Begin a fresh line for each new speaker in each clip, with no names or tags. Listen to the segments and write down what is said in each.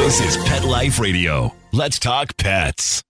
This is Pet Life Radio. Let's talk pets.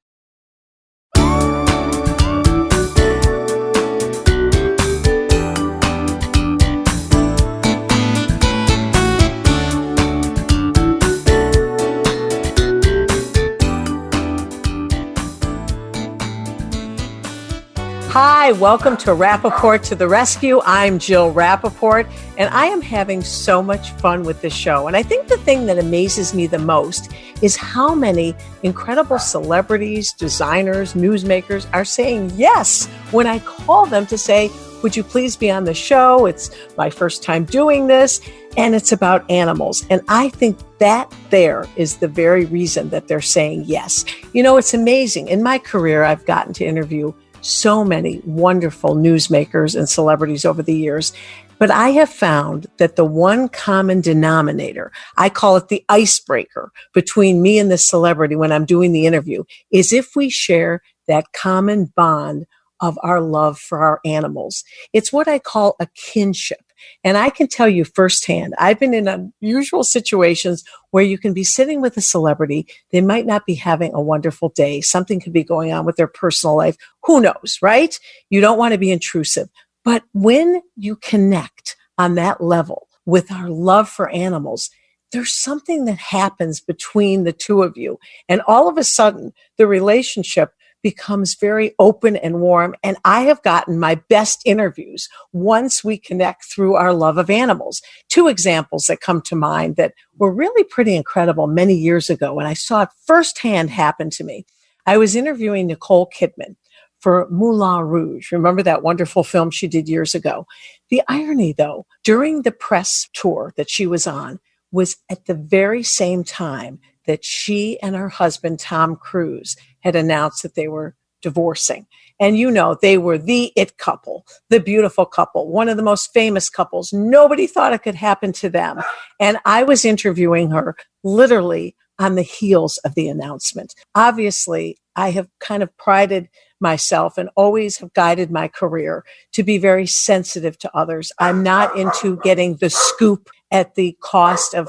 Hi, welcome to Rappaport to the Rescue. I'm Jill Rappaport, and I am having so much fun with this show. And I think the thing that amazes me the most is how many incredible celebrities, designers, newsmakers are saying yes when I call them to say, would you please be on the show? It's my first time doing this, and it's about animals. And I think that there is the very reason that they're saying yes. You know, it's amazing. In my career, I've gotten to interview so many wonderful newsmakers and celebrities over the years. But I have found that the one common denominator, I call it the icebreaker between me and the celebrity when I'm doing the interview, is if we share that common bond of our love for our animals. It's what I call a kinship. And I can tell you firsthand, I've been in unusual situations where you can be sitting with a celebrity. They might not be having a wonderful day. Something could be going on with their personal life. Who knows, right? You don't want to be intrusive. But when you connect on that level with our love for animals, there's something that happens between the two of you. And all of a sudden, the relationship becomes very open and warm. And I have gotten my best interviews once we connect through our love of animals. Two examples that come to mind that were really pretty incredible many years ago, and I saw it firsthand happen to me. I was interviewing Nicole Kidman for Moulin Rouge. Remember that wonderful film she did years ago? The irony, though, during the press tour that she was on was at the very same time that she and her husband, Tom Cruise, had announced that they were divorcing. And you know, they were the it couple, the beautiful couple, one of the most famous couples. Nobody thought it could happen to them. And I was interviewing her literally on the heels of the announcement. Obviously, I have kind of prided myself and always have guided my career to be very sensitive to others. I'm not into getting the scoop at the cost of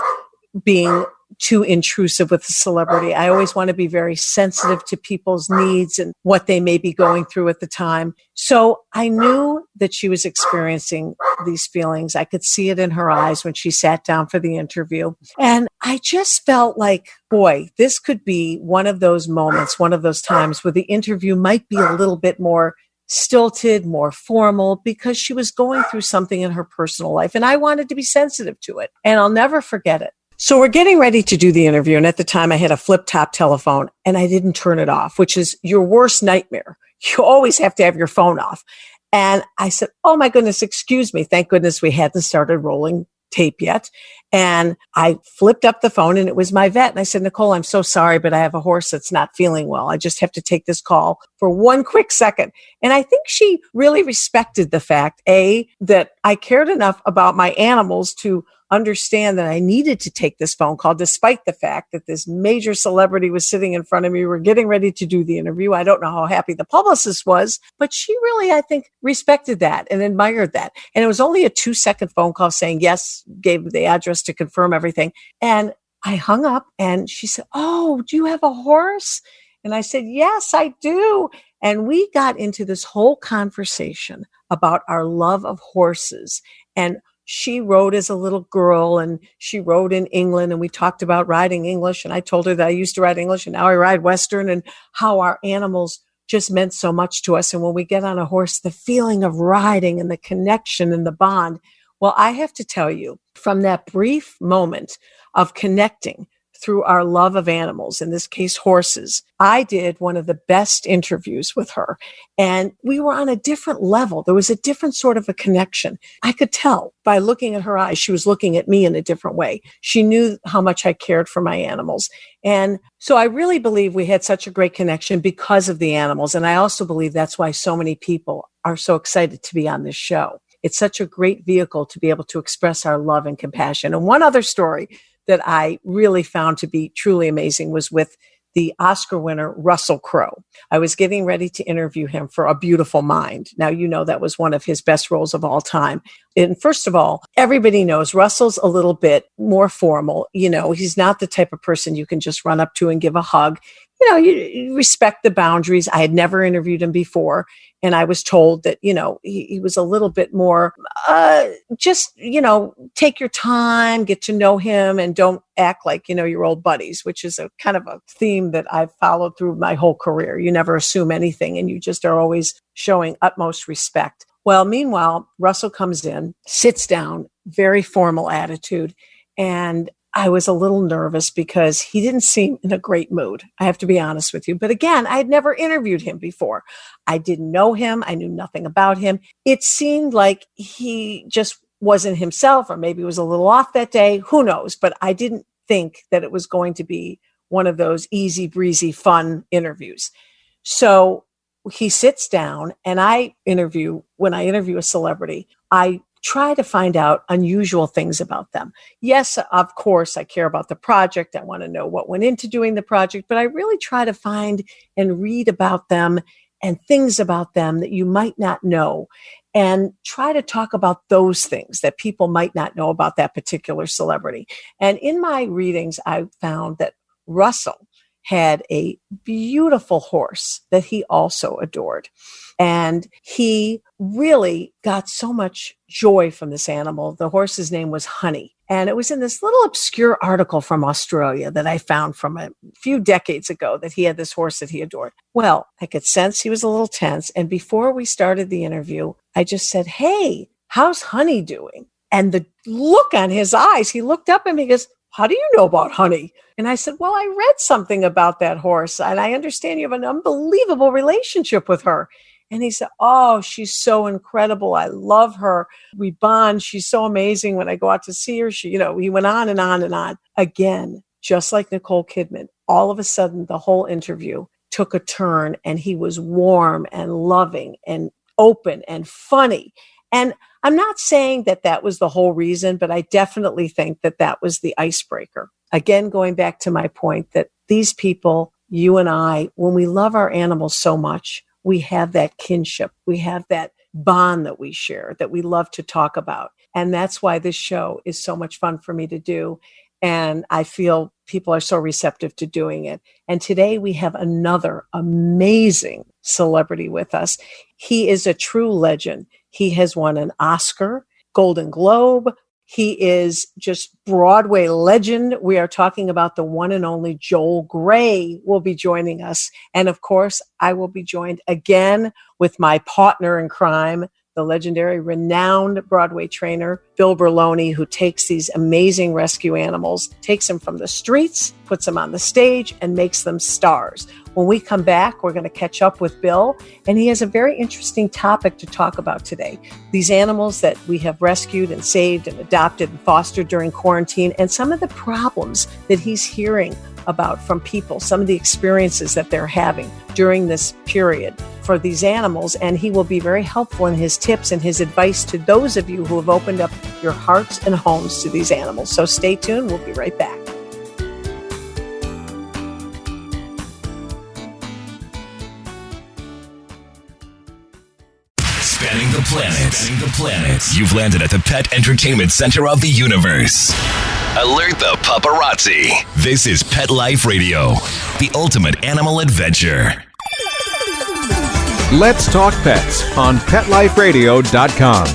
being too intrusive with a celebrity. I always want to be very sensitive to people's needs and what they may be going through at the time. So I knew that she was experiencing these feelings. I could see it in her eyes when she sat down for the interview. And I just felt like, boy, this could be one of those moments, one of those times where the interview might be a little bit more stilted, more formal, because she was going through something in her personal life. And I wanted to be sensitive to it. And I'll never forget it. So we're getting ready to do the interview. And at the time I had a flip top telephone and I didn't turn it off, which is your worst nightmare. You always have to have your phone off. And I said, oh my goodness, excuse me. Thank goodness we hadn't started rolling tape yet. And I flipped up the phone and it was my vet. And I said, Nicole, I'm so sorry, but I have a horse that's not feeling well. I just have to take this call for one quick second. And I think she really respected the fact, A, that I cared enough about my animals to understand that I needed to take this phone call, despite the fact that this major celebrity was sitting in front of me. We're getting ready to do the interview. I don't know how happy the publicist was, but she really, I think, respected that and admired that. And it was only a 2-second phone call saying yes, gave the address to confirm everything. And I hung up and she said, oh, do you have a horse? And I said, yes, I do. And we got into this whole conversation about our love of horses. And she rode as a little girl and she rode in England, and we talked about riding English. And I told her that I used to ride English and now I ride Western, and how our animals just meant so much to us. And when we get on a horse, the feeling of riding and the connection and the bond. Well, I have to tell you, from that brief moment of connecting through our love of animals, in this case, horses, I did one of the best interviews with her. And we were on a different level. There was a different sort of a connection. I could tell by looking at her eyes, she was looking at me in a different way. She knew how much I cared for my animals. And so I really believe we had such a great connection because of the animals. And I also believe that's why so many people are so excited to be on this show. It's such a great vehicle to be able to express our love and compassion. And one other story that I really found to be truly amazing was with the Oscar winner, Russell Crowe. I was getting ready to interview him for A Beautiful Mind. Now, you know, that was one of his best roles of all time. And first of all, everybody knows Russell's a little bit more formal. You know, he's not the type of person you can just run up to and give a hug. You know, you respect the boundaries. I had never interviewed him before. And I was told that, you know, he was a little bit more, just, you know, take your time, get to know him, and don't act like, you know, your old buddies, which is a kind of a theme that I've followed through my whole career. You never assume anything, and you just are always showing utmost respect. Well, meanwhile, Russell comes in, sits down, very formal attitude, and I was a little nervous because he didn't seem in a great mood. I have to be honest with you. But again, I had never interviewed him before. I didn't know him. I knew nothing about him. It seemed like he just wasn't himself, or maybe was a little off that day. Who knows? But I didn't think that it was going to be one of those easy breezy, fun interviews. So he sits down, and when I interview a celebrity, I try to find out unusual things about them. Yes, of course, I care about the project. I want to know what went into doing the project, but I really try to find and read about them and things about them that you might not know, and try to talk about those things that people might not know about that particular celebrity. And in my readings, I found that Russell had a beautiful horse that he also adored. And he really got so much joy from this animal. The horse's name was Honey. And it was in this little obscure article from Australia that I found from a few decades ago that he had this horse that he adored. Well, I could sense he was a little tense. And before we started the interview, I just said, "Hey, how's Honey doing?" And the look on his eyes, he looked up at me and goes, "How do you know about Honey?" And I said, "Well, I read something about that horse, and I understand you have an unbelievable relationship with her." And he said, "Oh, she's so incredible. I love her. We bond. She's so amazing when I go out to see her." He went on and on and on. Again, just like Nicole Kidman, all of a sudden, the whole interview took a turn, and he was warm and loving and open and funny. And I'm not saying that that was the whole reason, but I definitely think that that was the icebreaker. Again, going back to my point that these people, you and I, when we love our animals so much, we have that kinship. We have that bond that we share, that we love to talk about. And that's why this show is so much fun for me to do. And I feel people are so receptive to doing it. And today we have another amazing celebrity with us. He is a true legend. He has won an Oscar, Golden Globe. He is just Broadway legend. We are talking about the one and only Joel Grey will be joining us. And of course, I will be joined again with my partner in crime, the legendary, renowned Broadway trainer, Bill Berloni, who takes these amazing rescue animals, takes them from the streets, puts them on the stage, and makes them stars. When we come back, we're going to catch up with Bill, and he has a very interesting topic to talk about today. These animals that we have rescued and saved and adopted and fostered during quarantine, and some of the problems that he's hearing about from people, some of the experiences that they're having during this period for these animals. And he will be very helpful in his tips and his advice to those of you who have opened up your hearts and homes to these animals. So stay tuned. We'll be right back.
Spanning the planet. You've landed at the pet entertainment center of the universe. Alert the paparazzi. This is Pet Life Radio, the ultimate animal adventure.
Let's talk pets on PetLifeRadio.com.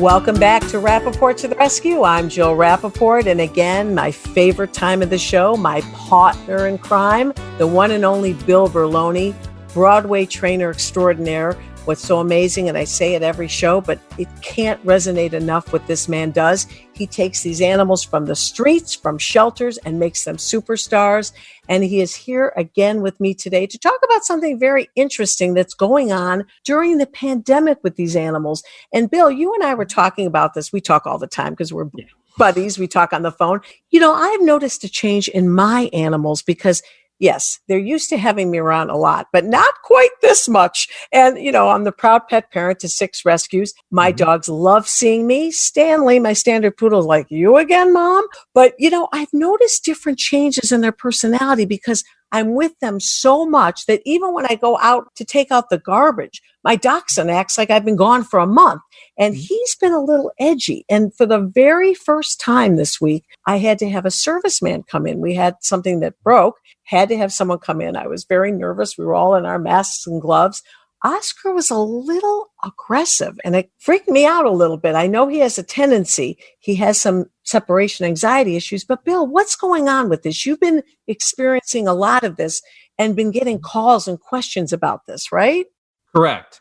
Welcome back to Rappaport to the Rescue. I'm Jill Rappaport, and again, my favorite time of the show, my partner in crime, the one and only Bill Berloni, Broadway trainer extraordinaire. What's so amazing, and I say it every show, but it can't resonate enough what this man does. He takes these animals from the streets, from shelters, and makes them superstars. And he is here again with me today to talk about something very interesting that's going on during the pandemic with these animals. And Bill, you and I were talking about this. We talk all the time because we're buddies. We talk on the phone. You know, I've noticed a change in my animals because yes, they're used to having me around a lot, but not quite this much. And, I'm the proud pet parent to 6 rescues. My dogs love seeing me. Stanley, my standard poodle, is like, you again, Mom? But, I've noticed different changes in their personality because I'm with them so much that even when I go out to take out the garbage, my dachshund acts like I've been gone for a month. And he's been a little edgy. And for the very first time this week, I had to have a serviceman come in. We had something that broke, had to have someone come in. I was very nervous. We were all in our masks and gloves. Oscar was a little aggressive and it freaked me out a little bit. I know he has a tendency. He has some separation anxiety issues. But Bill, what's going on with this? You've been experiencing a lot of this and been getting calls and questions about this, right?
Correct.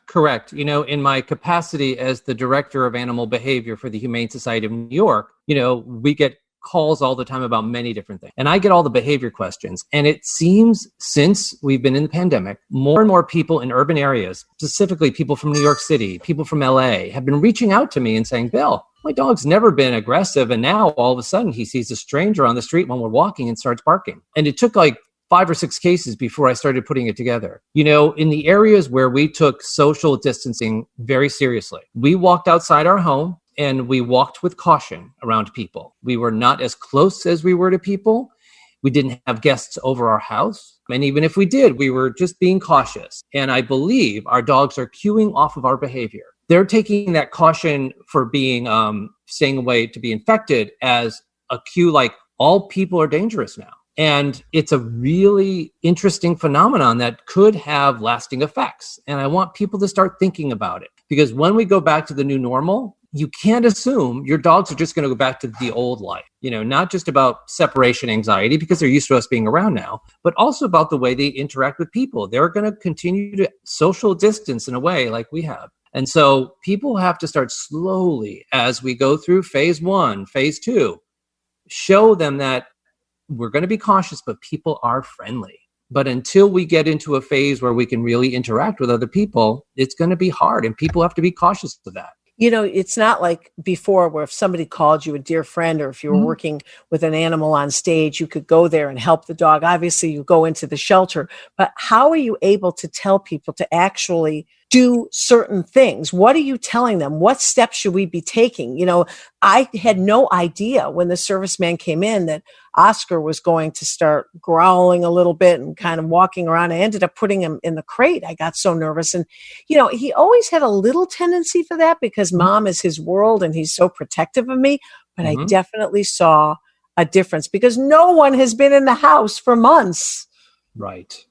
In my capacity as the director of animal behavior for the Humane Society of New York, we get calls all the time about many different things. And I get all the behavior questions. And it seems since we've been in the pandemic, more and more people in urban areas, specifically people from New York City, people from LA, have been reaching out to me and saying, Bill, my dog's never been aggressive. And now all of a sudden he sees a stranger on the street when we're walking and starts barking. And it took like 5 or 6 cases before I started putting it together. In the areas where we took social distancing very seriously, we walked outside our home and we walked with caution around people. We were not as close as we were to people. We didn't have guests over our house. And even if we did, we were just being cautious. And I believe our dogs are cueing off of our behavior. They're taking that caution for being, staying away to be infected as a cue, like all people are dangerous now. And it's a really interesting phenomenon that could have lasting effects. And I want people to start thinking about it. Because when we go back to the new normal, you can't assume your dogs are just going to go back to the old life. Not just about separation anxiety, because they're used to us being around now, but also about the way they interact with people. They're going to continue to social distance in a way like we have. And so people have to start slowly, as we go through phase 1, phase 2, show them that we're going to be cautious, but people are friendly. But until we get into a phase where we can really interact with other people, it's going to be hard, and people have to be cautious of that.
It's not like before where if somebody called you a dear friend, or if you were working with an animal on stage, you could go there and help the dog. Obviously, you go into the shelter. But how are you able to tell people to actually do certain things? What are you telling them? What steps should we be taking? I had no idea when the serviceman came in that Oscar was going to start growling a little bit and kind of walking around. I ended up putting him in the crate. I got so nervous. And, he always had a little tendency for that because Mom is his world and he's so protective of me. But I definitely saw a difference because no one has been in the house for months.
Right.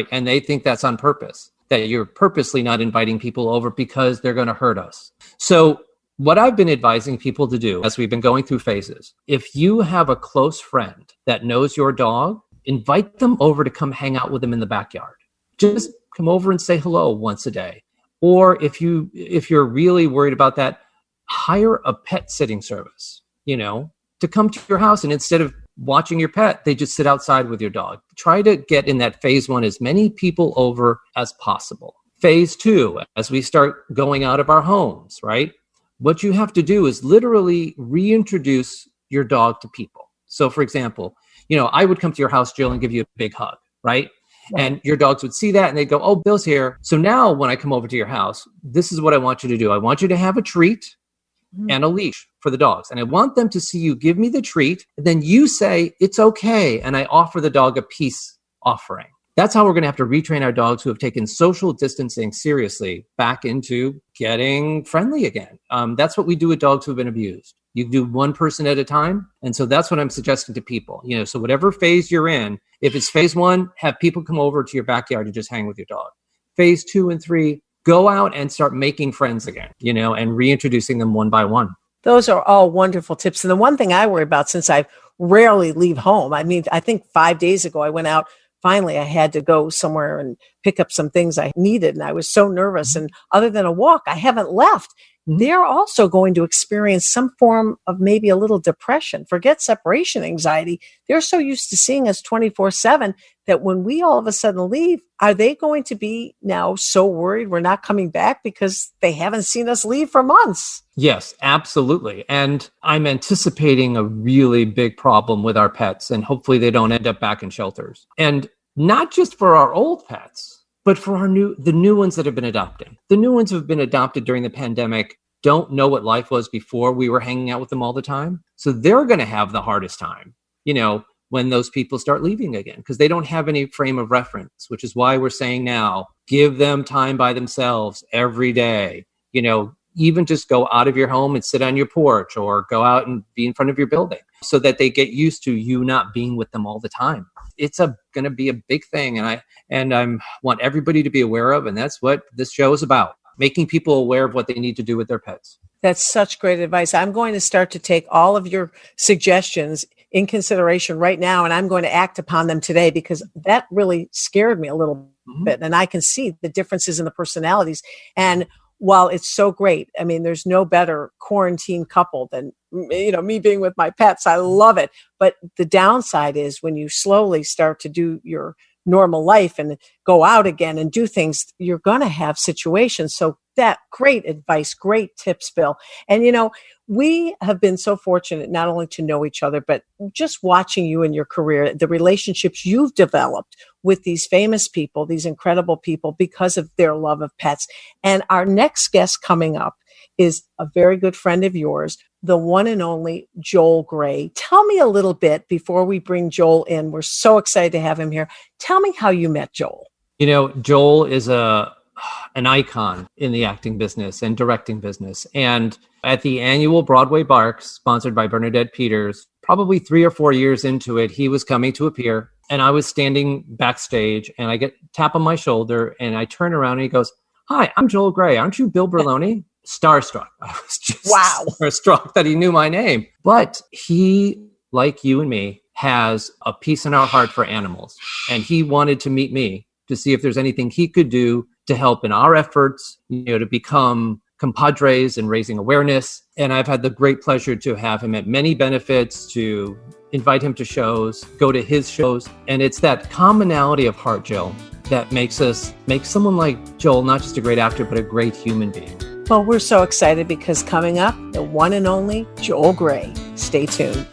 And they think that's on purpose, that you're purposely not inviting people over because they're going to hurt us. So what I've been advising people to do as we've been going through phases, if you have a close friend that knows your dog, invite them over to come hang out with them in the backyard. Just come over and say hello once a day. Or if you're really worried about that, hire a pet sitting service, to come to your house, and instead of watching your pet, they just sit outside with your dog. Try to get in that phase 1 as many people over as possible. Phase 2, as we start going out of our homes, right? What you have to do is literally reintroduce your dog to people. So for example, I would come to your house, Jill, and give you a big hug, right? And your dogs would see that and they'd go, oh, Bill's here. So now when I come over to your house, this is what I want you to do. I want you to have a treat and a leash for the dogs. And I want them to see you give me the treat. And then you say, it's okay. And I offer the dog a peace offering. That's how we're going to have to retrain our dogs who have taken social distancing seriously back into getting friendly again. That's what we do with dogs who have been abused. You do one person at a time. And so that's what I'm suggesting to people. So whatever phase you're in, if it's phase 1, have people come over to your backyard and just hang with your dog. Phase 2 and 3, go out and start making friends again, and reintroducing them one by one.
Those are all wonderful tips. And the one thing I worry about, since I rarely leave home, I think 5 days ago I went out. Finally, I had to go somewhere and pick up some things I needed. And I was so nervous. And other than a walk, I haven't left. They're also going to experience some form of maybe a little depression. Forget separation anxiety. They're so used to seeing us 24/7 that when we all of a sudden leave, are they going to be now so worried we're not coming back because they haven't seen us leave for months?
Yes, absolutely. And I'm anticipating a really big problem with our pets, and hopefully they don't end up back in shelters. And not just for our old pets, but for the new ones that have been adopting. The new ones who have been adopted during the pandemic don't know what life was before we were hanging out with them all the time. So they're going to have the hardest time, when those people start leaving again, because they don't have any frame of reference, which is why we're saying now, give them time by themselves every day. Even just go out of your home and sit on your porch or go out and be in front of your building so that they get used to you not being with them all the time. It's going to be a big thing. And I want everybody to be aware of. And that's what this show is about, making people aware of what they need to do with their pets.
That's such great advice. I'm going to start to take all of your suggestions in consideration right now, and I'm going to act upon them today because that really scared me a little bit. And I can see the differences in the personalities. And while it's so great, I mean, there's no better quarantine couple than, me being with my pets. I love it. But the downside is when you slowly start to do your normal life and go out again and do things, you're going to have situations. So that great advice, great tips, Bill. And, we have been so fortunate not only to know each other, but just watching you in your career, the relationships you've developed with these famous people, these incredible people, because of their love of pets. And our next guest coming up is a very good friend of yours, the one and only Joel Grey. Tell me a little bit before we bring Joel in. We're so excited to have him here. Tell me how you met Joel.
Joel is an icon in the acting business and directing business. And at the annual Broadway Barks, sponsored by Bernadette Peters, probably 3 or 4 years into it, he was coming to appear. And I was standing backstage and I get tap on my shoulder and I turn around and he goes, "Hi, I'm Joel Grey. Aren't you Bill Berloni?" Starstruck. I was just starstruck that he knew my name. But he, like you and me, has a piece in our heart for animals. And he wanted to meet me to see if there's anything he could do to help in our efforts, to become compadres and raising awareness. And I've had the great pleasure to have him at many benefits, to invite him to shows, go to his shows. And it's that commonality of heart, Jill, that makes someone like Joel not just a great actor, but a great human being.
Well, we're so excited because coming up, the one and only Joel Grey. Stay tuned.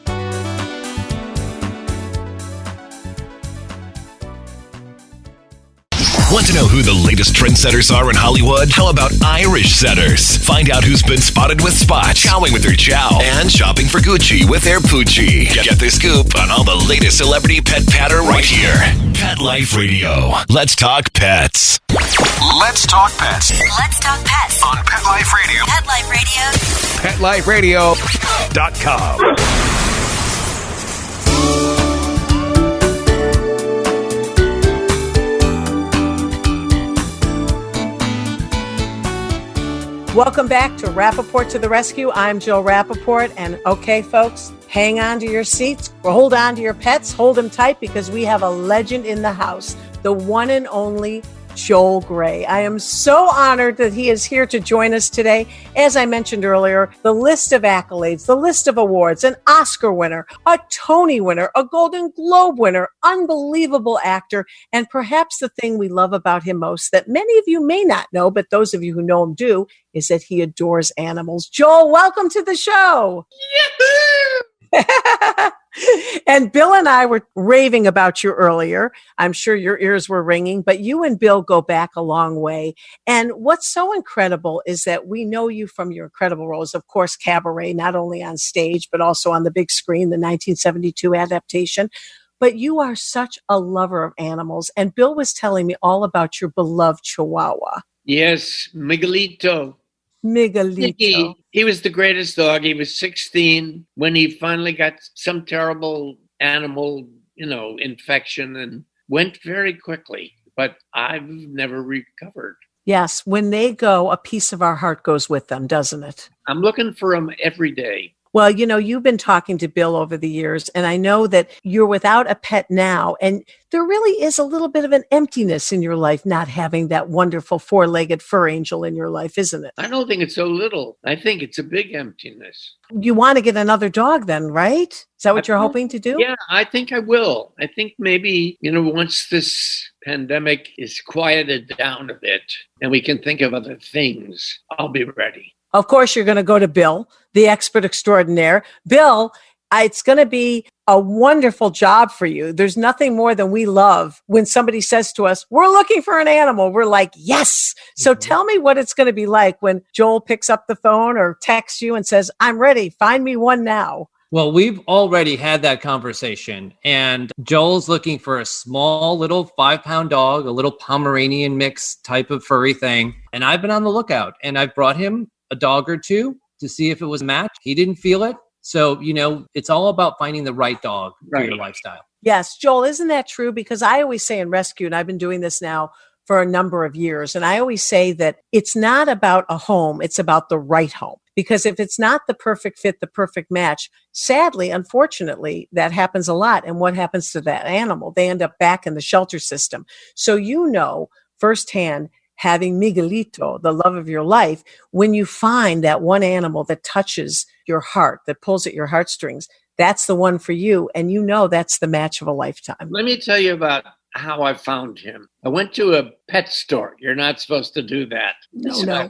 Want to know who the latest trendsetters are in Hollywood? How about Irish setters? Find out who's been spotted with spots, chowing with their chow, and shopping for Gucci with their Poochie. Get the scoop on all the latest celebrity pet patter right here. Pet Life Radio. Let's talk pets.
Let's talk pets.
Let's talk pets
On Pet Life Radio.
Pet Life Radio.
PetLifeRadio.com.
Welcome back to Rappaport to the Rescue. I'm Jill Rappaport. And okay, folks, hang on to your seats, or hold on to your pets, hold them tight, because we have a legend in the house, the one and only Joel Grey. I am so honored that he is here to join us today. As I mentioned earlier, the list of accolades, the list of awards, an Oscar winner, a Tony winner, a Golden Globe winner, unbelievable actor, and perhaps the thing we love about him most that many of you may not know, but those of you who know him do, is that he adores animals. Joel, welcome to the show. And Bill and I were raving about you earlier. I'm sure your ears were ringing, but you and Bill go back a long way. And what's so incredible is that we know you from your incredible roles, of course, Cabaret, not only on stage, but also on the big screen, the 1972 adaptation. But you are such a lover of animals. And Bill was telling me all about your beloved Chihuahua.
Yes, Miguelito.
Miguelito.
He was the greatest dog. He was 16 when he finally got some terrible animal, infection, and went very quickly. But I've never recovered.
Yes, when they go, a piece of our heart goes with them, doesn't it?
I'm looking for him every day.
Well, you've been talking to Bill over the years, and I know that you're without a pet now, and there really is a little bit of an emptiness in your life not having that wonderful four-legged fur angel in your life, isn't it?
I don't think it's so little. I think it's a big emptiness.
You want to get another dog then, right? Is that what you're hoping to do?
Yeah, I think I will. I think maybe, once this pandemic is quieted down a bit and we can think of other things, I'll be ready.
Of course, you're going to go to Bill, the expert extraordinaire. Bill, it's going to be a wonderful job for you. There's nothing more than we love when somebody says to us, we're looking for an animal. We're like, yes. So tell me what it's going to be like when Joel picks up the phone or texts you and says, I'm ready. Find me one now.
Well, we've already had that conversation, and Joel's looking for a small little 5-pound dog, a little Pomeranian mix type of furry thing. And I've been on the lookout, and I've brought him a dog or two to see if it was a match. He didn't feel it. So, it's all about finding the right dog for your lifestyle.
Yes, Joel, isn't that true? Because I always say in rescue, and I've been doing this now for a number of years, and I always say that it's not about a home, it's about the right home. Because if it's not the perfect fit, the perfect match, sadly, unfortunately, that happens a lot. And what happens to that animal? They end up back in the shelter system. So firsthand, having Miguelito, the love of your life, when you find that one animal that touches your heart, that pulls at your heartstrings, that's the one for you. And that's the match of a lifetime.
Let me tell you about how I found him. I went to a pet store. You're not supposed to do that.
No.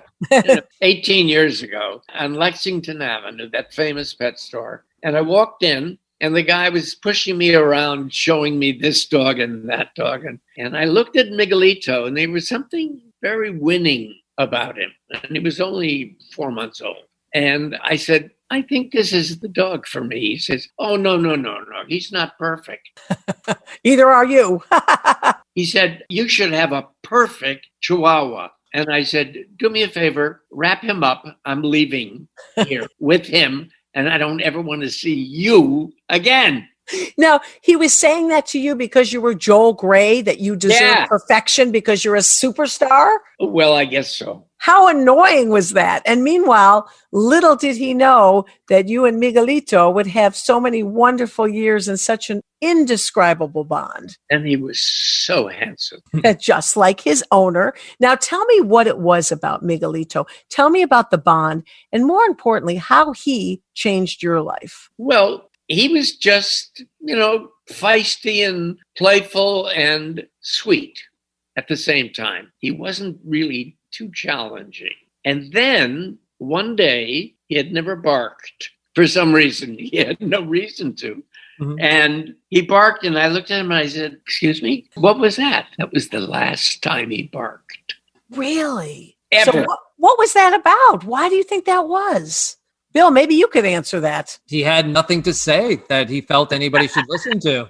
18 years ago on Lexington Avenue, that famous pet store. And I walked in, and the guy was pushing me around, showing me this dog and that dog. And I looked at Miguelito, and there was something very winning about him. And he was only 4 months old. And I said, I think this is the dog for me. He says, oh, no. He's not perfect.
Either are you.
He said, you should have a perfect Chihuahua. And I said, do me a favor, wrap him up. I'm leaving here with him, and I don't ever want to see you again.
Now, he was saying that to you because you were Joel Grey, that you deserve perfection because you're a superstar?
Well, I guess so.
How annoying was that? And meanwhile, little did he know that you and Miguelito would have so many wonderful years and such an indescribable bond.
And he was so handsome.
Just like his owner. Now, tell me what it was about Miguelito. Tell me about the bond. And more importantly, how he changed your life.
Well, he was just, feisty and playful and sweet at the same time. He wasn't really too challenging. And then one day he had never barked for some reason. He had no reason to. Mm-hmm. And he barked, and I looked at him and I said, excuse me, what was that? That was the last time he barked.
Really?
Ever.
So what was that about? Why do you think that was? Bill, maybe you could answer that.
He had nothing to say that he felt anybody should listen to.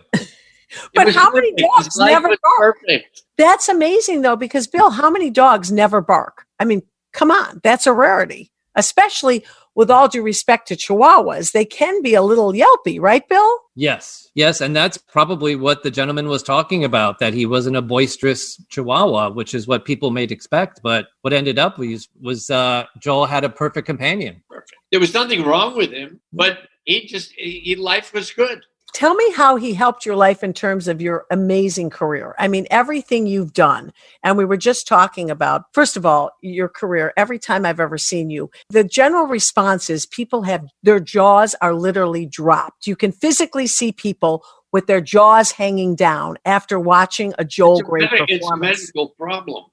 But how many dogs never bark? Perfect. That's amazing, though, because, Bill, how many dogs never bark? I mean, come on. That's a rarity, especially with all due respect to Chihuahuas. They can be a little yelpy, right, Bill?
Yes. And that's probably what the gentleman was talking about, that he wasn't a boisterous Chihuahua, which is what people may expect. But what ended up was Joel had a perfect companion.
Perfect. There was nothing wrong with him, but life was good.
Tell me how he helped your life in terms of your amazing career. I mean, everything you've done. And we were just talking about, first of all, your career. Every time I've ever seen you, the general response is people have their jaws are literally dropped. You can physically see people with their jaws hanging down after watching a Joel Grey performance.
It's a medical problem.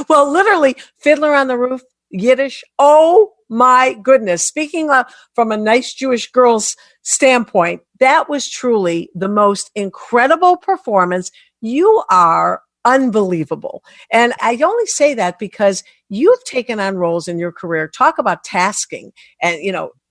Well, literally, Fiddler on the Roof, Yiddish. Oh my goodness. Speaking from a nice Jewish girl's standpoint, that was truly the most incredible performance. You are unbelievable. And I only say that because you've taken on roles in your career. Talk about tasking and,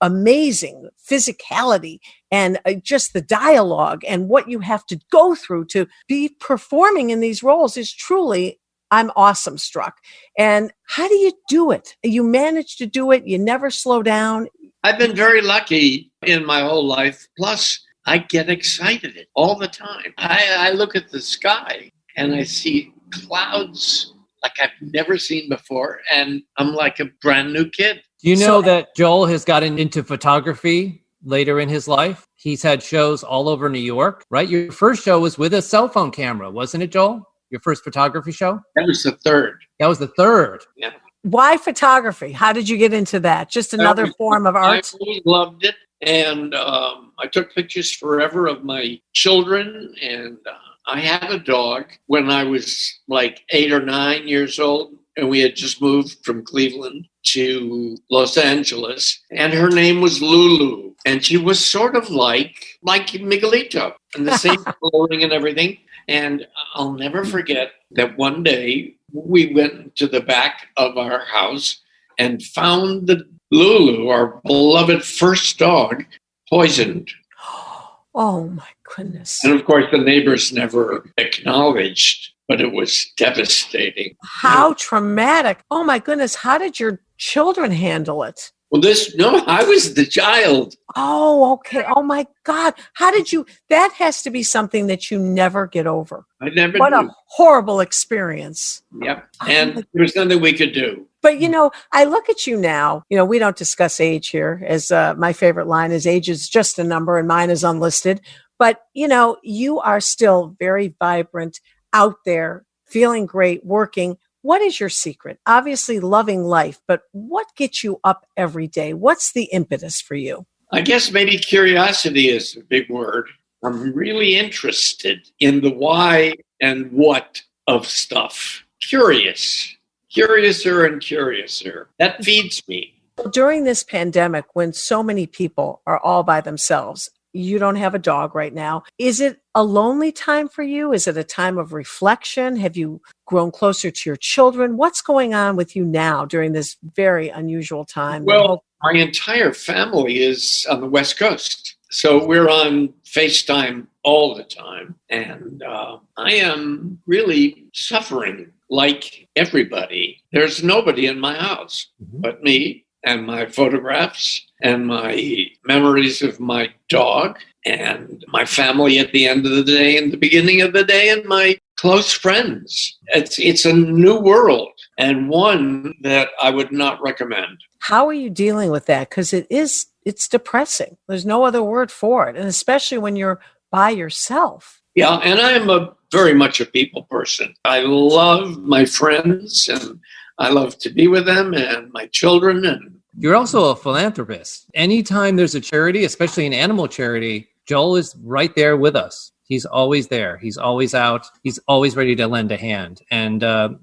amazing physicality and just the dialogue and what you have to go through to be performing in these roles is truly, I'm awesome struck. And how do you do it? You manage to do it. You never slow down.
I've been very lucky in my whole life. Plus, I get excited all the time. I look at the sky and I see clouds like I've never seen before. And I'm like a brand new kid.
Do you know that Joel has gotten into photography later in his life? He's had shows all over New York, right? Your first show was with a cell phone camera, wasn't it, Joel? Your first photography show?
That was the third.
That was the third.
Yeah.
Why photography? How did you get into that? Just another form of art?
I always loved it. And I took pictures forever of my children. And I had a dog when I was like 8 or 9 years old. And we had just moved from Cleveland to Los Angeles, and her name was Lulu. And she was sort of like Miguelito, and the same coloring and everything. And I'll never forget that one day we went to the back of our house and found the Lulu, our beloved first dog, poisoned.
Oh, my goodness.
And of course, the neighbors never acknowledged, but it was devastating.
How traumatic. Oh, my goodness. How did your children handle it?
Well, I was the child.
Oh, okay. Oh, my God. How did you? That has to be something that you never get over.
I never
What
knew.
a horrible experience.
Yep. And there was nothing we could do.
But, I look at you now, we don't discuss age here, as my favorite line is age is just a number and mine is unlisted. But, you are still very vibrant, out there, feeling great, working. What is your secret? Obviously loving life, but what gets you up every day? What's the impetus for you?
I guess maybe curiosity is a big word. I'm really interested in the why and what of stuff. Curiouser and curiouser. That feeds me.
During this pandemic, when so many people are all by themselves, you don't have a dog right now. Is it a lonely time for you? Is it a time of reflection? Have you grown closer to your children? What's going on with you now during this very unusual time?
Well, my entire family is on the West Coast. So we're on FaceTime all the time. And I am really suffering like everybody. There's nobody in my house but me and my photographs and my memories of my dog and my family at the end of the day and the beginning of the day and my close friends. It's a new world and one that I would not recommend.
How are you dealing with that? Because it's depressing. There's no other word for it. And especially when you're by yourself.
Yeah, and I'm very much a people person. I love my friends and I love to be with them and my children. And
you're also a philanthropist. Anytime there's a charity, especially an animal charity, Joel is right there with us. He's always there. He's always out. He's always ready to lend a hand. And and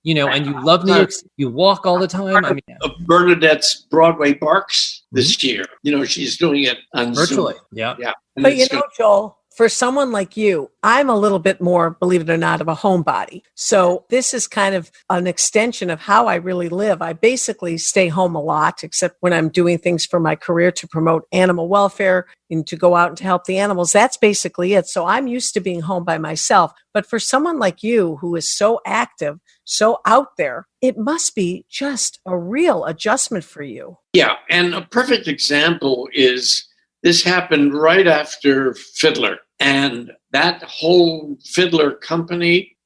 you love New York. You walk all the time. I mean,
Bernadette's Broadway Barks this year. She's doing it on
virtually.
Zoom.
Yeah.
And
But Joel, for someone like you, I'm a little bit more, believe it or not, of a homebody. So this is kind of an extension of how I really live. I basically stay home a lot, except when I'm doing things for my career to promote animal welfare and to go out and to help the animals. That's basically it. So I'm used to being home by myself. But for someone like you, who is so active, so out there, it must be just a real adjustment for you.
Yeah. And a perfect example is this happened right after Fiddler. And that whole Fiddler company,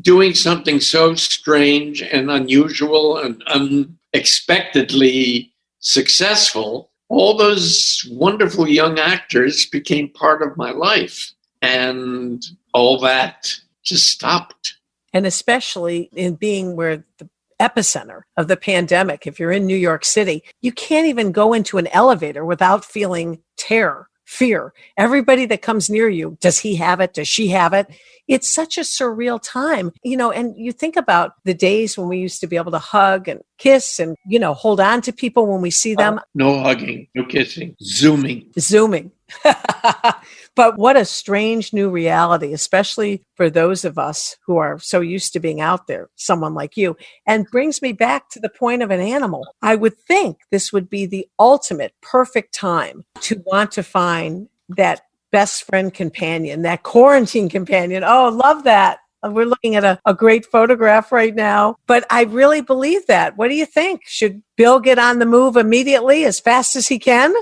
doing something so strange and unusual and unexpectedly successful, all those wonderful young actors became part of my life. And all that just stopped.
And especially in being where the epicenter of the pandemic, if you're in New York City, you can't even go into an elevator without feeling terror, fear. Everybody that comes near you, does he have it? Does she have it? It's such a surreal time, and you think about the days when we used to be able to hug and kiss and, hold on to people when we see them.
No hugging, no kissing, Zooming.
But what a strange new reality, especially for those of us who are so used to being out there, someone like you, and brings me back to the point of an animal. I would think this would be the ultimate perfect time to want to find that best friend companion, that quarantine companion. Oh, love that. We're looking at a great photograph right now, but I really believe that. What do you think? Should Bill get on the move immediately as fast as he can?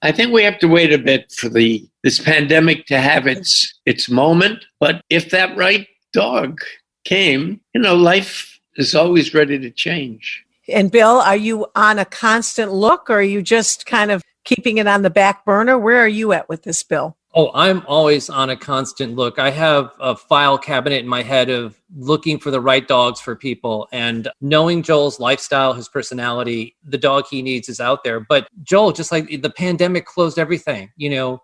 I think we have to wait a bit for this pandemic to have its moment. But if that right dog came, life is always ready to change.
And Bill, are you on a constant look, or are you just kind of keeping it on the back burner? Where are you at with this, Bill?
Oh, I'm always on a constant look. I have a file cabinet in my head of looking for the right dogs for people, and knowing Joel's lifestyle, his personality, the dog he needs is out there. But Joel, just like the pandemic closed everything,
I know.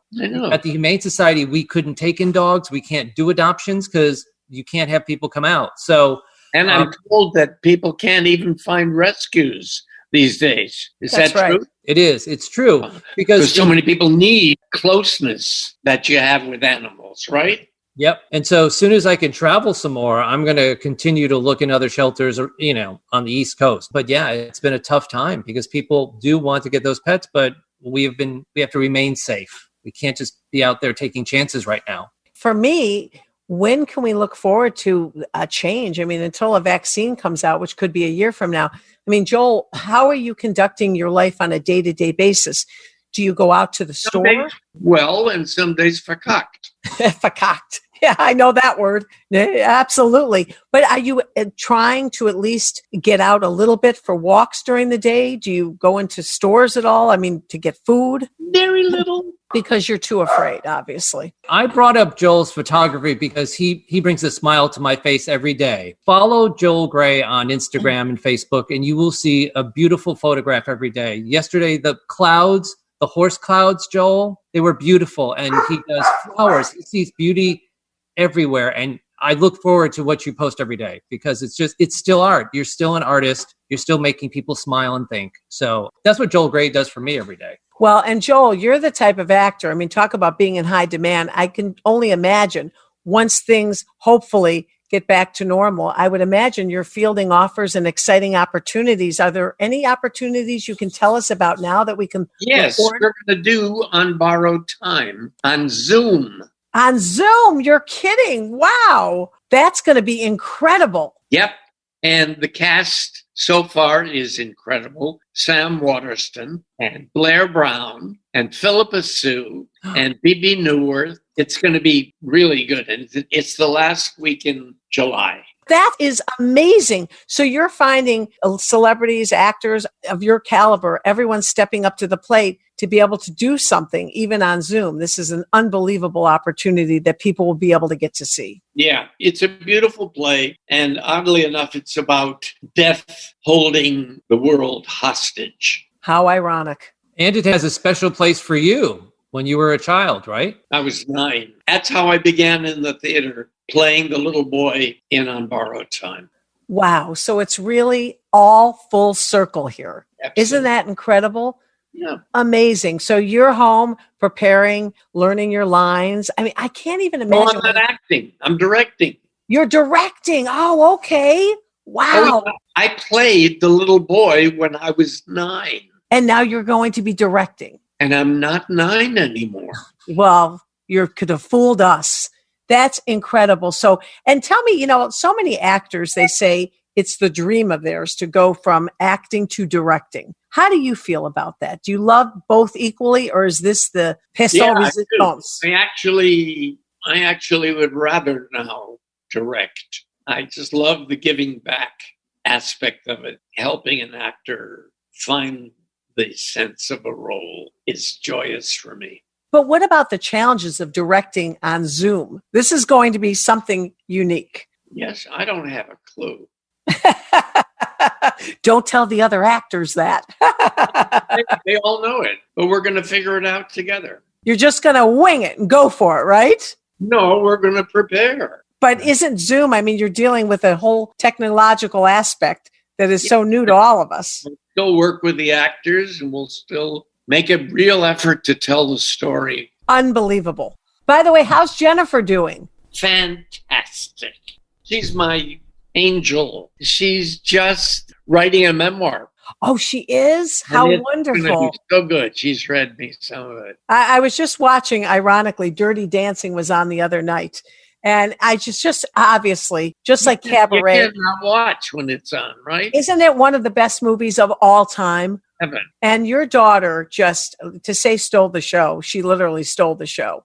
At the Humane Society, we couldn't take in dogs. We can't do adoptions because you can't have people come out. So
And I'm told that people can't even find rescues these days. Is that
right.
true?
It is. It's true.
Because so many people need closeness that you have with animals, right?
Yep. And so as soon as I can travel some more, I'm going to continue to look in other shelters, on the East Coast. But yeah, it's been a tough time because people do want to get those pets, but we have to remain safe. We can't just be out there taking chances right now.
For me, when can we look forward to a change? I mean, until a vaccine comes out, which could be a year from now. I mean, Joel, how are you conducting your life on a day-to-day basis? Do you go out to the store?
Days, well, and some days verkackt.
Verkackt. Yeah, I know that word. Absolutely. But are you trying to at least get out a little bit for walks during the day? Do you go into stores at all? I mean, to get food?
Very little.
Because you're too afraid, obviously.
I brought up Joel's photography because he brings a smile to my face every day. Follow Joel Gray on Instagram and Facebook, and you will see a beautiful photograph every day. Yesterday, the horse clouds, Joel, they were beautiful. And he does flowers. He sees beauty everywhere. And I look forward to what you post every day because it's still art. You're still an artist. You're still making people smile and think. So that's what Joel Gray does for me every day.
Well, and Joel, you're the type of actor. I mean, talk about being in high demand. I can only imagine once things hopefully get back to normal, I would imagine you're fielding offers and exciting opportunities. Are there any opportunities you can tell us about now that we can?
Yes, we're going to do On Borrowed Time on Zoom.
On Zoom? You're kidding. Wow. That's going to be incredible.
Yep. And the cast so far is incredible. Sam Waterston and Blair Brown and Philippa Sue and Bebe Neuwirth. It's going to be really good. And it's the last week in July.
That is amazing. So you're finding celebrities, actors of your caliber, everyone stepping up to the plate to be able to do something, even on Zoom. This is an unbelievable opportunity that people will be able to get to see.
Yeah, it's a beautiful play. And oddly enough, it's about death holding the world hostage.
How ironic.
And it has a special place for you when you were a child, right?
I was 9. That's how I began in the theater, playing the little boy in On Borrowed Time.
Wow. So it's really all full circle here.
Absolutely.
Isn't that incredible?
Yeah.
Amazing. So you're home preparing, learning your lines. I mean, I can't even imagine.
Oh, I'm not acting. I'm directing.
You're directing. Oh, okay. Wow.
Oh, I played the little boy when I was 9.
And now you're going to be directing.
And I'm not 9 anymore.
Well, you could have fooled us. That's incredible. So, and tell me, so many actors, they say it's the dream of theirs to go from acting to directing. How do you feel about that? Do you love both equally, or is this the pistol resistance?
I actually would rather now direct. I just love the giving back aspect of it. Helping an actor find the sense of a role is joyous for me.
But what about the challenges of directing on Zoom? This is going to be something unique.
Yes, I don't have a clue.
Don't tell the other actors that.
They all know it, but we're going to figure it out together.
You're just going to wing it and go for it, right?
No, we're going to prepare.
But isn't Zoom, I mean, you're dealing with a whole technological aspect that is so new to all of us.
We'll still work with the actors and we'll still make a real effort to tell the story.
Unbelievable. By the way, how's Jennifer doing?
Fantastic. She's my angel. She's just writing a memoir.
Oh, she is? How wonderful.
So good. She's read me some of it.
I was just watching, ironically, Dirty Dancing was on the other night. And I just obviously, just like Cabaret.
You cannot watch when it's on, right?
Isn't it one of the best movies of all time?
Heaven.
And your daughter just, to say stole the show, she literally stole the show.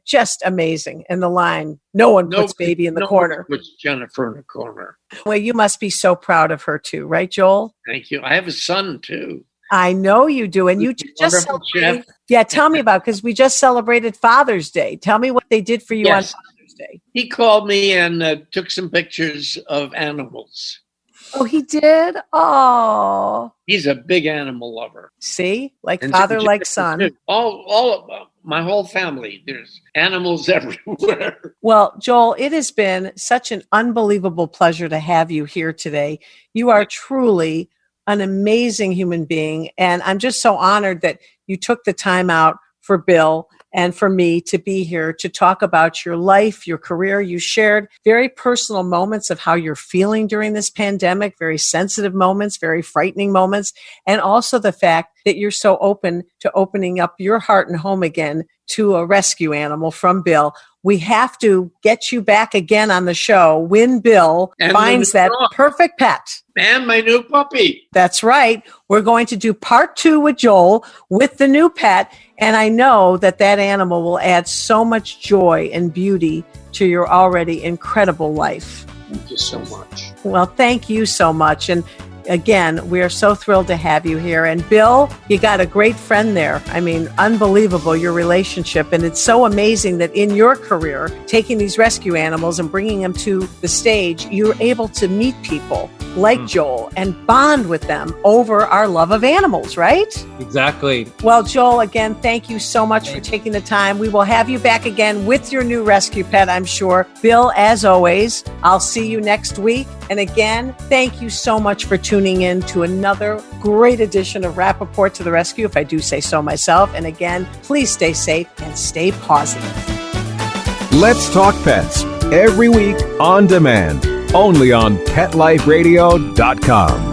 Just amazing. And the line, no one puts baby in the corner.
Puts Jennifer in the corner.
Well, you must be so proud of her too, right, Joel?
Thank you. I have a son too.
I know you do. And you just celebrated. Yeah, tell me about it, because we just celebrated Father's Day. Tell me what they did for you on Father's Day.
He called me and took some pictures of animals.
Oh, he did? Oh.
He's a big animal lover.
See? Like
And
father,
Jim-
like son.
All of my whole family, there's animals everywhere.
Well, Joel, it has been such an unbelievable pleasure to have you here today. You are truly an amazing human being. And I'm just so honored that you took the time out for Bill and for me to be here to talk about your life, your career. You shared very personal moments of how you're feeling during this pandemic, very sensitive moments, very frightening moments, and also the fact that you're so open to opening up your heart and home again to a rescue animal from Bill. We have to get you back again on the show when Bill
And
finds
when
that
it's gone.
perfect pet.
And my new puppy.
That's right. We're going to do part 2 with Joel with the new pet. And I know that that animal will add so much joy and beauty to your already incredible life.
Thank you so much.
Well, thank you so much. And again, we are so thrilled to have you here. And Bill, you got a great friend there. I mean, unbelievable, your relationship. And it's so amazing that in your career, taking these rescue animals and bringing them to the stage, you're able to meet people like Joel and bond with them over our love of animals, right?
Exactly.
Well, Joel, again, thank you so much for taking the time. We will have you back again with your new rescue pet, I'm sure. Bill, as always, I'll see you next week. And again, thank you so much for tuning in to another great edition of Rappaport to the Rescue, if I do say so myself. And again, please stay safe and stay positive.
Let's Talk Pets, every week on demand, only on PetLifeRadio.com.